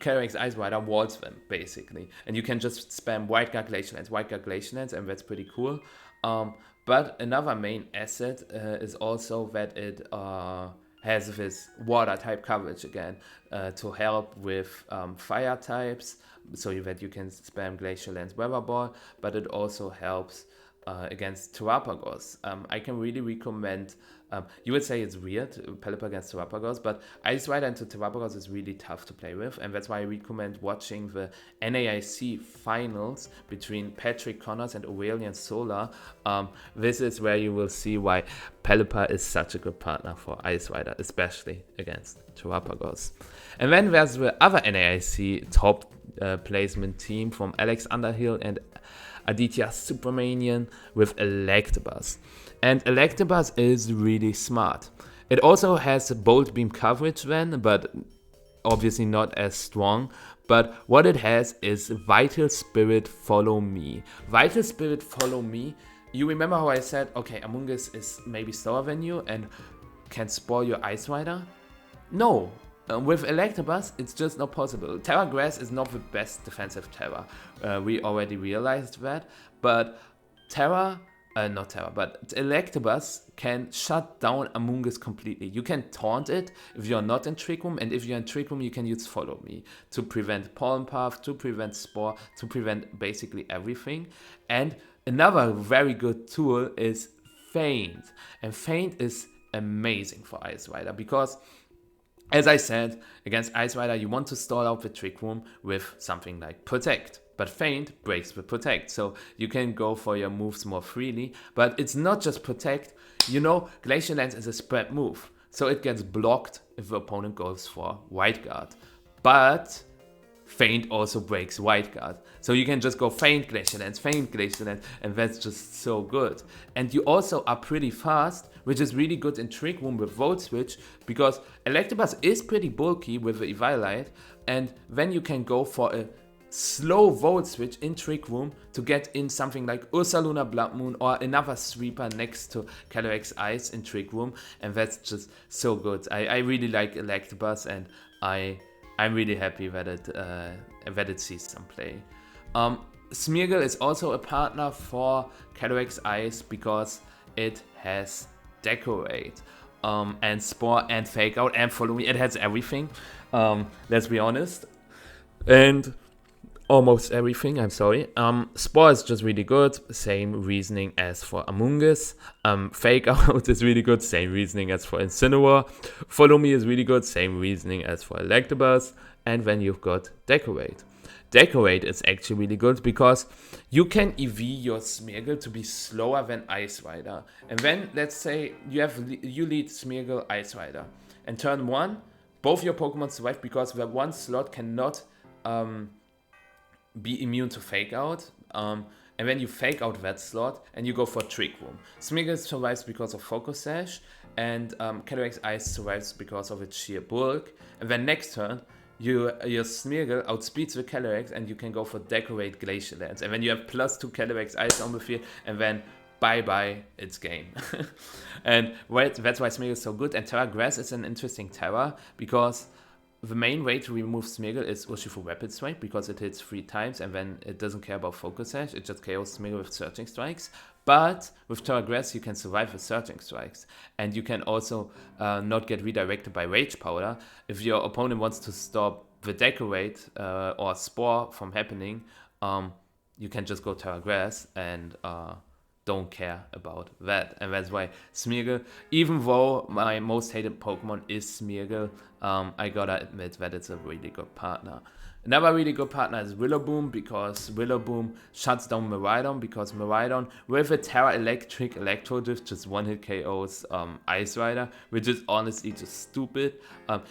Calyrex-Ice Rider walls them, basically. And you can just spam White Guard Glacial Lens, White Guard Glacial Lens, and that's pretty cool. But another main asset is also that it has this water type coverage again to help with fire types, so that you can spam Glacial Lens Weather Ball, but it also helps against Terrapagos. I can really recommend, you would say it's weird, Pelipper against Terrapagos, but Ice Rider into Terrapagos is really tough to play with, and that's why I recommend watching the NAIC finals between Patrick Connors and Aurelian Solar. This is where you will see why Pelipper is such a good partner for Ice Rider, especially against Terrapagos. And then there's the other NAIC top placement team from Alex Underhill and Aditya Subramanian with Electabuzz. And Electabuzz is really smart. It also has Bolt Beam coverage then, but obviously not as strong. But what it has is Vital Spirit Follow Me. Vital Spirit Follow Me, you remember how I said, okay, Amoonguss is maybe slower than you and can spoil your Ice Rider? No. With Electabuzz, it's just not possible. Terra Grass is not the best defensive Terra. We already realized that. But Electabuzz can shut down Amoonguss completely. You can taunt it if you're not in Trick Room, and if you're in Trick Room, you can use Follow Me to prevent Pollen Path, to prevent Spore, to prevent basically everything. And another very good tool is Feint. And Feint is amazing for Ice Rider, because as I said, against Ice Rider, you want to stall out the Trick Room with something like Protect. But Feint breaks the Protect, so you can go for your moves more freely. But it's not just Protect. You know, Glacial Lens is a spread move, so it gets blocked if the opponent goes for White Guard. But Faint also breaks White Guard. So you can just go Faint, Glacial Lance, Faint, Glacial Lance, and that's just so good. And you also are pretty fast, which is really good in Trick Room with Volt Switch, because Electabuzz is pretty bulky with the Eviolite, and then you can go for a slow Volt Switch in Trick Room to get in something like Ursaluna Blood Moon or another sweeper next to Calyrex-Ice in Trick Room, and that's just so good. I really like Electabuzz, and I'm really happy that it sees some play. Smeargle is also a partner for Calyrex-Ice because it has Decorate, and Spore, and Fake Out, and Follow Me. It has everything, let's be honest. And almost everything, I'm sorry. Spore is just really good, same reasoning as for Amoonguss. Fake Out is really good, same reasoning as for Incineroar. Follow Me is really good, same reasoning as for Electabuzz. And then you've got Decorate. Decorate is actually really good because you can EV your Smeargle to be slower than Ice Rider. And then, let's say, you lead Smeargle Ice Rider. And turn 1, both your Pokemon survive because the one slot cannot be immune to Fake Out, and then you Fake Out that slot and you go for Trick Room. Smeargle survives because of Focus Sash, and Calyrex-Ice survives because of its sheer bulk. And then next turn, your Smeargle outspeeds the Calyrex, and you can go for Decorate Glacial Lance. And then you have +2 Calyrex-Ice on the field, and then bye-bye, it's game. And that's why Smeargle is so good. And Terra Grass is an interesting Terra, because the main way to remove Smeargle is Urshifu Rapid Strike, because it hits 3 times and then it doesn't care about Focus Sash, it just KOs Smeargle with Searching Strikes. But with Terra Grass you can survive with Searching Strikes, and you can also not get redirected by Rage Powder. If your opponent wants to stop the Decorate or Spore from happening, you can just go Terra Grass and don't care about that. And that's why Smeargle, even though my most hated Pokemon is Smeargle, I gotta admit that it's a really good partner. Another really good partner is Rillaboom, because Rillaboom shuts down Miraidon, because Miraidon with a Terra Electric Electro Drift just one-hit KOs Ice Rider, which is honestly just stupid.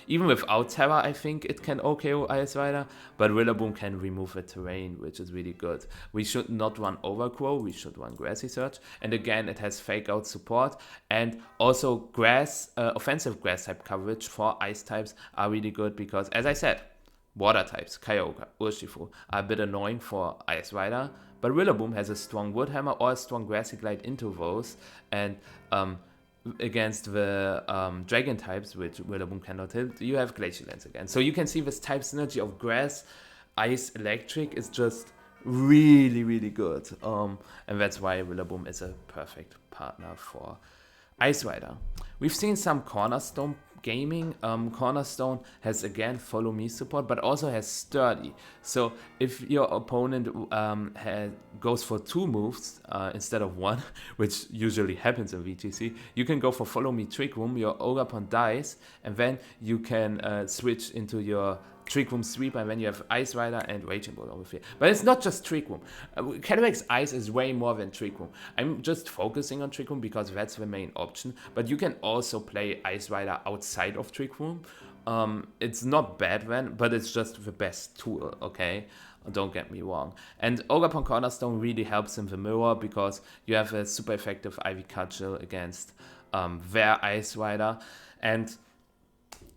Even without Terra, I think it can OKO Ice Rider, but Rillaboom can remove the terrain, which is really good. We should not run Overgrow, we should run Grassy Surge, and again it has Fake Out support, and also Grass, offensive Grass type coverage for Ice types are really good, because as I said, Water types, Kyogre, Urshifu, are a bit annoying for Ice Rider, but Rillaboom has a strong Wood Hammer or a strong Grassy Glide into those, and against the Dragon types, which Rillaboom cannot hit, you have Glacial Lance again. So you can see this type synergy of Grass, Ice, Electric is just really, really good, and that's why Rillaboom is a perfect partner for Ice Rider. We've seen some Cornerstone gaming. Cornerstone has again Follow Me support, but also has Sturdy. So if your opponent goes for 2 moves instead of 1, which usually happens in VGC, you can go for Follow Me Trick Room, your Ogapon dies, and then you can switch into your Trick Room Sweeper, and then you have Ice Rider and Raging Bull over here. But it's not just Trick Room. Calyrex-Ice is way more than Trick Room. I'm just focusing on Trick Room because that's the main option, but you can also play Ice Rider outside of Trick Room. It's not bad then, but it's just the best tool, okay? Don't get me wrong. And Ogapon Cornerstone really helps in the mirror, because you have a super effective Ivy Cudgel against their Ice Rider, and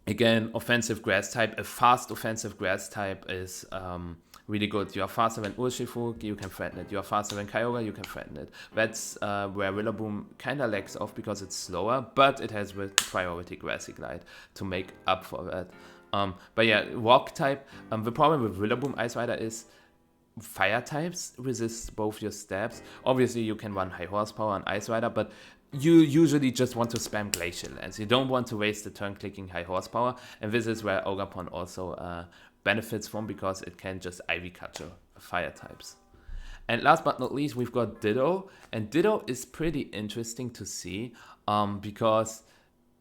again, offensive Grass type, a fast offensive Grass type is really good. You are faster than Urshifu, you can threaten it. You are faster than Kyogre, you can threaten it. That's where Rillaboom kind of lacks off, because it's slower, but it has with priority Grassy Glide to make up for that. But yeah, Rock type, the problem with Rillaboom Ice Rider is Fire types resist both your stabs. Obviously, you can run High Horsepower on Ice Rider, but you usually just want to spam Glacial Lance. You don't want to waste the turn clicking High Horsepower, and this is where Ogapon also benefits from, because it can just Ivy Cudgel Fire types. And last but not least, we've got Ditto, and Ditto is pretty interesting to see, because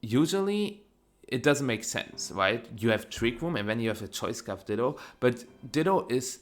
usually it doesn't make sense, right? You have Trick Room, and then you have a Choice Scarf Ditto, but Ditto is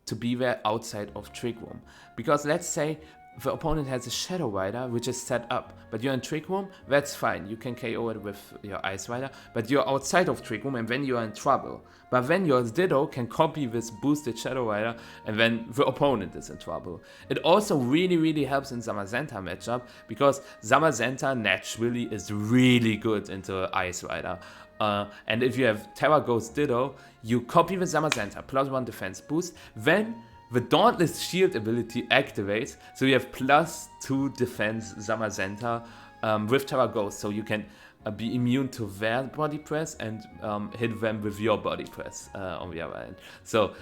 to be there outside of Trick Room, because let's say the opponent has a Shadow Rider which is set up, but you're in Trick Room, that's fine. You can KO it with your Ice Rider, but you're outside of Trick Room and then you're in trouble. But then your Ditto can copy this boosted Shadow Rider and then the opponent is in trouble. It also really helps in Zamazenta matchup because Zamazenta naturally is really good into Ice Rider. And if you have Terra Ghost Ditto, you copy the Zamazenta, +1 defense boost, then the Dauntless Shield ability activates, so you have +2 defense Zamazenta with Terra Ghost, so you can be immune to their body press and hit them with your body press on the other end. So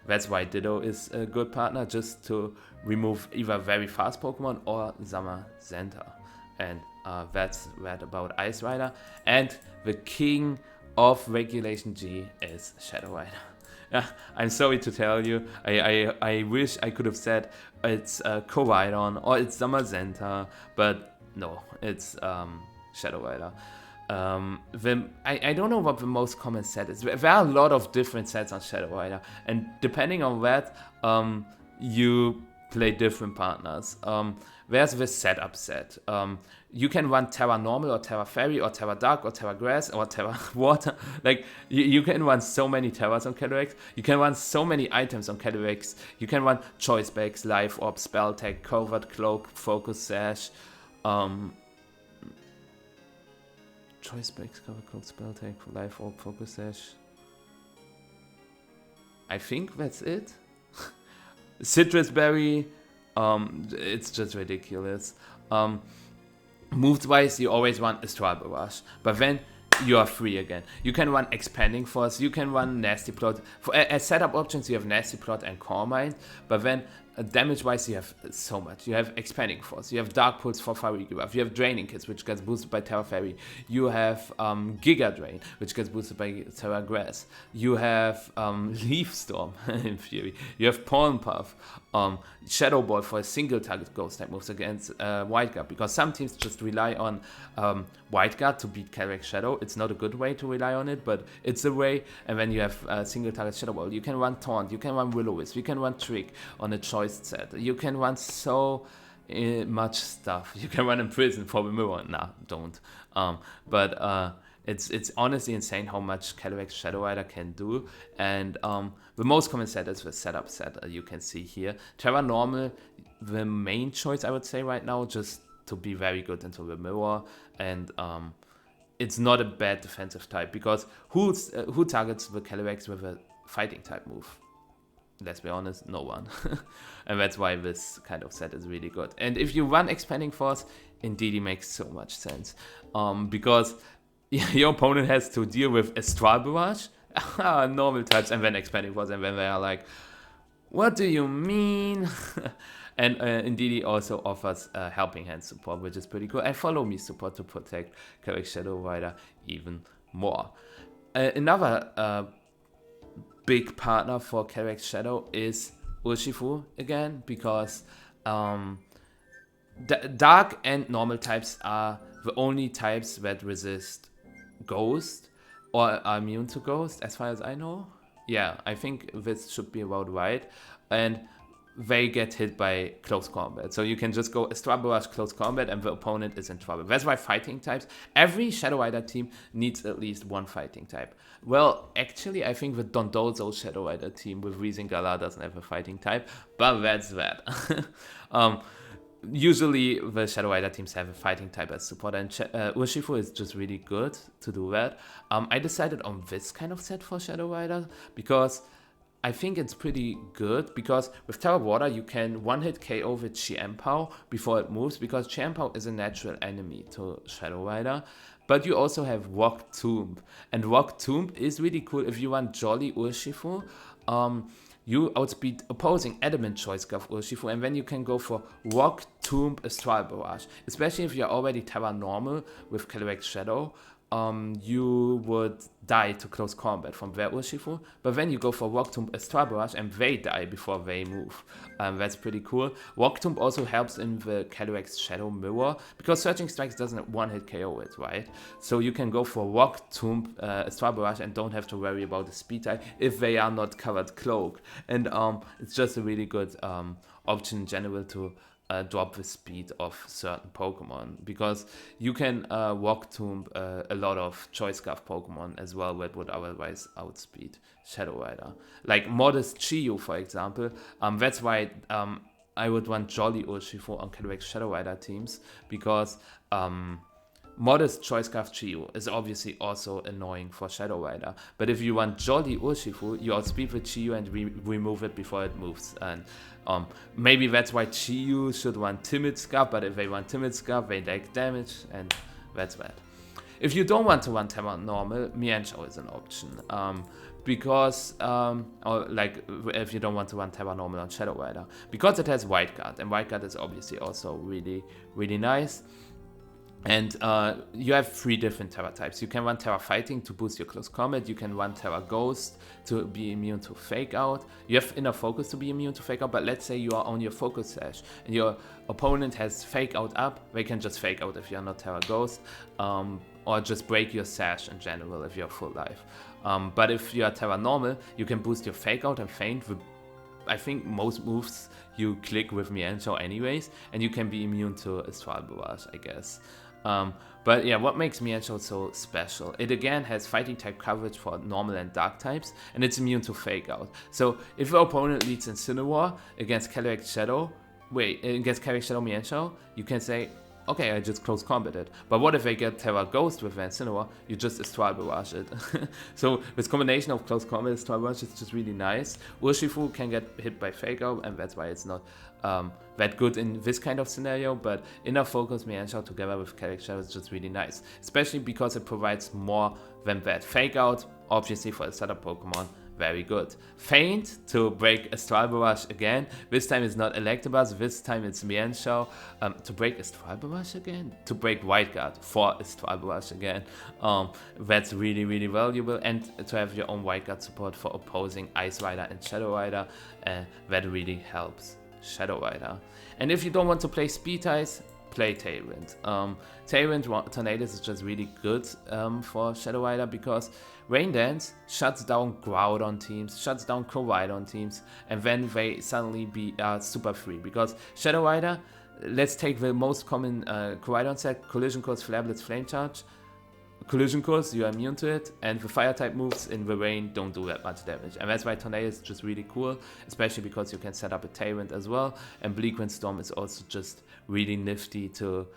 that's why Ditto is a good partner, just to remove either very fast Pokemon or Zamazenta. And that's that about Ice Rider. And the king of Regulation G is Shadow Rider. Yeah, I'm sorry to tell you, I wish I could have said it's Miraidon or it's Zamazenta, but no, it's Shadow Rider. I don't know what the most common set is. There are a lot of different sets on Shadow Rider, and depending on that, you play different partners. There's the setup set. You can run Terra Normal or Terra Fairy or Terra Dark or Terra Grass or Terra Water. Like, you can run so many Terras on Calyrex. You can run so many items on Calyrex. You can run Choice Bags, Life Orb, Spell Tag, Covert Cloak, Focus Sash. Choice Bags, Covert Cloak, Spell Tag, Life Orb, Focus Sash. I think that's it. Citrus Berry. It's just ridiculous. Moves wise, you always want Astral Barrage, but then you are free again. You can run Expanding Force, you can run Nasty Plot. As setup options, you have Nasty Plot and Core Mind, but then damage wise, you have so much. You have Expanding Force, you have Dark Pulse for Farigiraf, you have Draining Kids, which gets boosted by Terra Fairy, you have Giga Drain, which gets boosted by Terra Grass, you have Leaf Storm, in theory, you have Pollen Puff, Shadow Ball for a single target ghost type moves against White Guard, because some teams just rely on White Guard to beat Calyrex-Shadow. It's not a good way to rely on it, but it's a way. And then you have single target Shadow Ball. You can run Taunt, you can run Will-O-Wisp, you can run Trick on a choice set. You can run so much stuff. You can run Imprison for the mirror. Nah, don't. It's honestly insane how much Calyrex-Shadow Rider can do, and the most common set is the setup set, you can see here. Terra Normal, the main choice I would say right now, just to be very good into the mirror, and it's not a bad defensive type, because who targets the Calyrex with a fighting type move? Let's be honest, no one. And that's why this kind of set is really good. And if you run Expanding Force, indeed it makes so much sense, because your opponent has to deal with Astral Barrage, normal types, and then Expanding Force, and then they are like, what do you mean? And indeed he also offers Helping Hand support, which is pretty cool, and Follow Me support to protect Calyrex-Shadow Rider even more. Another big partner for Calyrex-Shadow is Urshifu again, because Dark and normal types are the only types that resist Ghost or are immune to Ghost, as far as I know. Yeah, I think this should be about right. And they get hit by close combat. So you can just go Astral Barrage close combat and the opponent is in trouble. That's why fighting types, every Shadow Rider team needs at least one fighting type. Well, actually, I think the Dondozo Shadow Rider team with Reason Gala doesn't have a fighting type, but that's that. Usually the Shadow Rider teams have a fighting type as support, and Urshifu is just really good to do that. I decided on this kind of set for Shadow Rider because I think it's pretty good, because with Terra Water you can one-hit KO with Chi-Empow before it moves, because Chi-Empow is a natural enemy to Shadow Rider. But you also have Rock Tomb, and Rock Tomb is really cool if you run Jolly Urshifu. You outspeed opposing Adamant Choice Scarf Urshifu, and then you can go for Rock Tomb Astral Barrage. Especially if you're already Terra Normal with Calyrex-Shadow, you would die to close combat from their Urshifu, but then you go for Rock Tomb Astral Barrage and they die before they move. That's pretty cool. Rock Tomb also helps in the Calyrex-Shadow mirror, because Searching Strikes doesn't one-hit KO it, right? So you can go for Rock Tomb Astral Barrage and don't have to worry about the speed tie if they are not covered cloak. And it's just a really good option in general to drop the speed of certain Pokemon, because you can Rock Tomb a lot of Choice Scarf Pokemon as well that would otherwise outspeed Shadow Rider. Like Modest Chiyu, for example. That's why I would want Jolly Urshifu on Calyrex-Shadow Rider teams, because Modest Choice Scarf Chiyu is obviously also annoying for Shadow Rider. But if you want Jolly Urshifu, you outspeed the Chiyu and remove it before it moves. And maybe that's why Chiyu should want Timid Scarf, but if they want Timid Scarf, they lack damage, and that's that. If you don't want to run Terra Normal, Mienshao is an option. Because, or like, if you don't want to run Terra Normal on Shadow Rider, because it has White Guard, and White Guard is obviously also really, really nice. And you have 3 different Terra types. You can run Terra Fighting to boost your close combat. You can run Terra Ghost to be immune to Fake Out. You have Inner Focus to be immune to Fake Out, but let's say you are on your Focus Sash and your opponent has Fake Out up, they can just Fake Out if you're not Terra Ghost, or just break your Sash in general if you're full life. But if you are Terra Normal, you can boost your Fake Out and Feint with, I think, most moves you click with Mienshao anyways, and you can be immune to Astral Barrage, I guess. But yeah, what makes Mienshao so special? It again has fighting type coverage for normal and dark types, and it's immune to Fake Out. So if your opponent leads Incineroar against Calyrex-Shadow, Mienshao, you can say, okay, I just close combat it. But what if they get Terra Ghost with Incineroar? You just Astral Barrage it. So this combination of close combat and Astral Barrage is just really nice. Urshifu can get hit by Fake Out, and that's why it's not that good in this kind of scenario, but Inner Focus Mienshao together with Calyrex-Shadow is just really nice, especially because it provides more than that. Fake Out, obviously for a setup Pokemon, very good. Feint to break Astral Barrage again. This time it's not Electabuzz, this time it's Mienshao. To break Astral Barrage again? To break White Guard for Astral Barrage again. That's really, really valuable. And to have your own White Guard support for opposing Ice Rider and Shadow Rider, that really helps Shadow Rider. And if you don't want to play Speed Ice, play Tailwind. Tailwind Tornadus is just really good for Shadow Rider, because Rain Dance shuts down Groudon teams, shuts down Koraidon teams, and then they suddenly be super free. Because Shadow Rider, let's take the most common Koraidon set, Collision Course, Flare Blitz, Flame Charge. Collision Course, you are immune to it, and the fire type moves in the rain don't do that much damage. And that's why Tornado is just really cool, especially because you can set up a Tailwind as well. And Bleak Wind Storm is also just really nifty to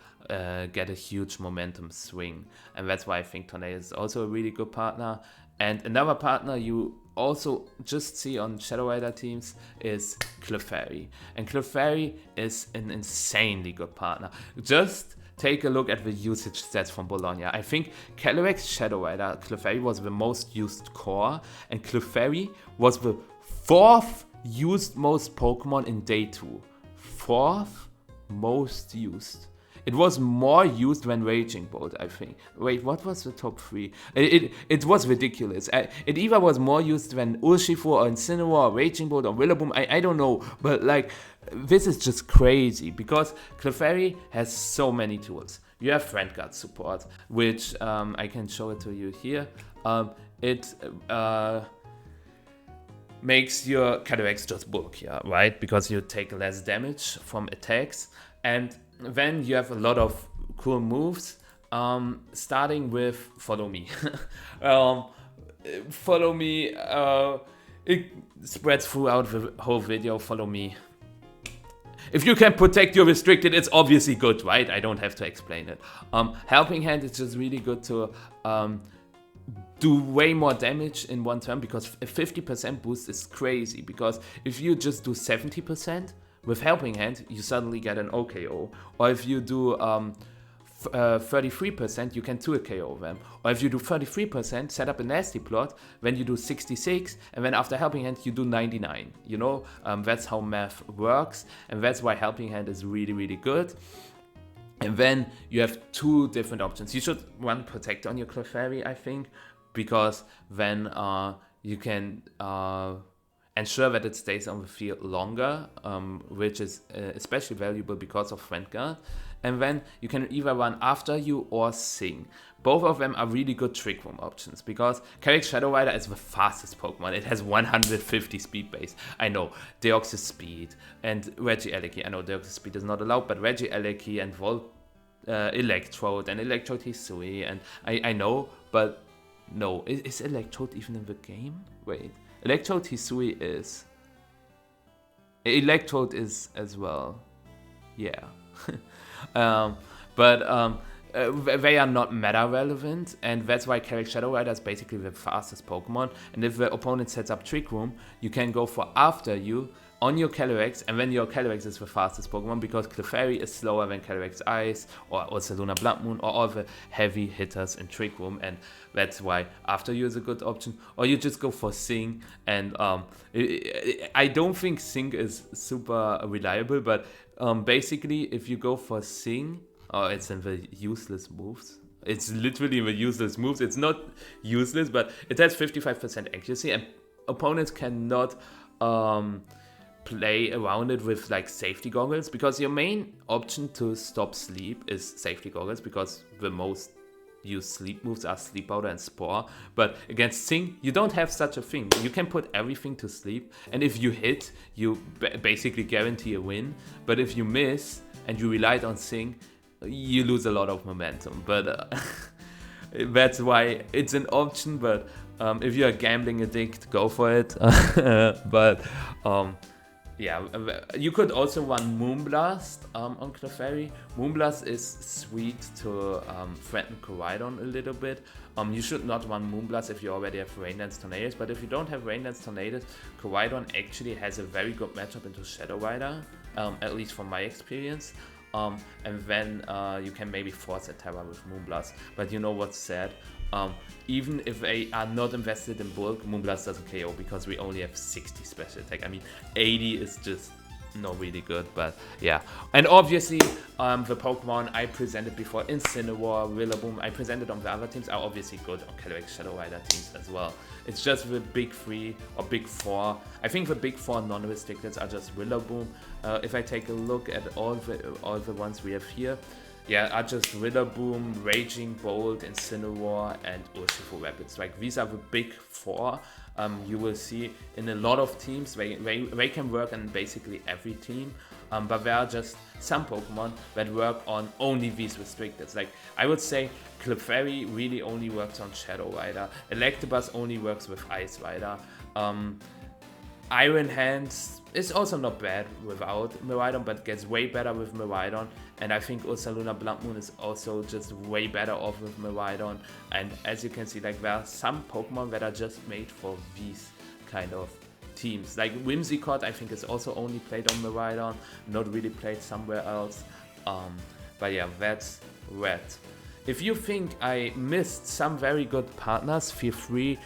get a huge momentum swing. And that's why I think Tornado is also a really good partner. And another partner you also just see on Shadow Rider teams is Clefairy. And Clefairy is an insanely good partner. Just take a look at the usage stats from Bologna. I think Calyrex-Shadow Rider Clefairy was the most used core, and Clefairy was the 4th used most Pokemon in day 2. 4th most used. It was more used than Raging Bolt, I think. Wait, what was the top 3? It was ridiculous. It either was more used than Urshifu or Incineroar or Raging Bolt or Rillaboom. I don't know, but like, this is just crazy, because Clefairy has so many tools. You have Friend Guard support, which I can show it to you here. It makes your Calyrex just bulkier, right? Because you take less damage from attacks. And then you have a lot of cool moves, starting with Follow Me. Follow Me, it spreads throughout the whole video. Follow Me. If you can protect your restricted, it's obviously good, right? I don't have to explain it. Helping Hand is just really good to do way more damage in one turn, because a 50% boost is crazy. Because if you just do 70%, with Helping Hand, you suddenly get an OKO. Or if you do 33%, you can 2-KO them. Or if you do 33%, set up a Nasty Plot, then you do 66, and then after Helping Hand, you do 99. You know, that's how math works, and that's why Helping Hand is really, really good. And then you have 2 different options. You should run Protect on your Clefairy, I think, because then you can ensure that it stays on the field longer, which is especially valuable because of Friend Guard. and then you can either run After You or Sing. Both of them are really good Trick Room options because Calyrex-Shadow Rider is the fastest Pokemon. It has 150 speed base. I know, Deoxys speed and Regieleki. I know Deoxys speed is not allowed, but Regieleki and Electrode and Electrode Hisui, and I know, but no, is Electrode even in the game? Wait, Electrode Hisui is. Electrode is as well. Yeah. They are not meta relevant, and that's why Calyrex-Shadow Rider is basically the fastest Pokemon. And if the opponent sets up Trick Room, you can go for After You on your Calyrex, and then your Calyrex is the fastest Pokemon because Clefairy is slower than Calyrex-Ice or Ursaluna Blood Moon or all the heavy hitters in Trick Room, and that's why After You is a good option. Or you just go for Sing, and I don't think Sing is super reliable, but basically if you go for Sing, it's in the useless moves. It's literally in the useless moves. It's not useless, but it has 55% accuracy, and opponents cannot play around it with like safety goggles, because your main option to stop sleep is safety goggles, because the most used sleep moves are Sleep Powder and Spore. But against Sing, you don't have such a thing. You can put everything to sleep, and if you hit, you basically guarantee a win. But if you miss and you relied on Sing, you lose a lot of momentum. But that's why it's an option. But if you're a gambling addict, go for it. Yeah, you could also run Moonblast on Clefairy. Moonblast is sweet to threaten Miraidon a little bit. You should not run Moonblast if you already have Rain Dance Tornadus, but if you don't have Rain Dance Tornadus, Miraidon actually has a very good matchup into Shadow Rider, at least from my experience. And then you can maybe force a Terra with Moonblast. But you know what's sad? Even if they are not invested in bulk, Moonblast doesn't KO because we only have 60 special attack. I mean, 80 is just not really good, but yeah. And obviously, the Pokemon I presented before, Incineroar, Rillaboom, I presented on the other teams, are obviously good on Calyrex-Shadow Rider teams as well. It's just the big 3 or big 4. I think the big 4 non-restricted are just Rillaboom. If I take a look at all the ones we have here, yeah, are just Rillaboom, Raging Bolt, Incineroar, and Urshifu Rapids. Like, these are the big 4. You will see in a lot of teams. They can work on basically every team. But there are just some Pokemon that work on only these restricted. Like, I would say Clefairy really only works on Shadow Rider. Electabuzz only works with Ice Rider. Iron Hands is also not bad without Miraidon, but gets way better with Miraidon. And I think Ursaluna Blood Moon is also just way better off with Miraidon. And as you can see, like, there are some Pokemon that are just made for these kind of teams. Like Whimsicott, I think is also only played on Miraidon, not really played somewhere else. But yeah, that's Red. If you think I missed some very good partners, feel free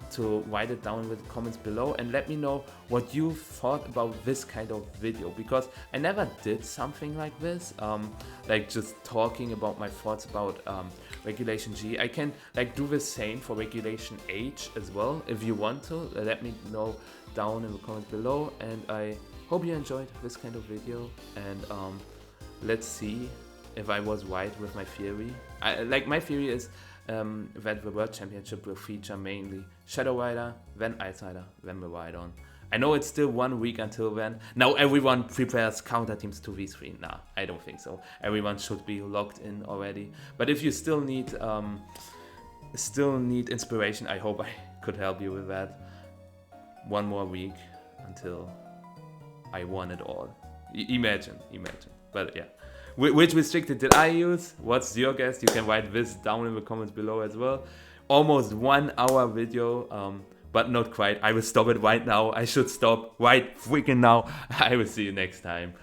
to write it down in the comments below and let me know what you thought about this kind of video, because I never did something like this, like just talking about my thoughts about Regulation G. I can like do the same for Regulation H as well. If you want to, let me know down in the comments below, and I hope you enjoyed this kind of video, and let's see if I was right with my theory. My theory is that the World Championship will feature mainly Shadow Rider, then Ice Rider, then Miraidon. I know it's still 1 week until then. Now everyone prepares counter teams to V3. Nah, I don't think so. Everyone should be locked in already. But if you still need inspiration, I hope I could help you with that. 1 more week until I won it all. Imagine. But yeah. Which restricted did I use? What's your guess? You can write this down in the comments below as well. Almost 1 hour video, but not quite. I will stop it right now. I should stop right freaking now. I will see you next time.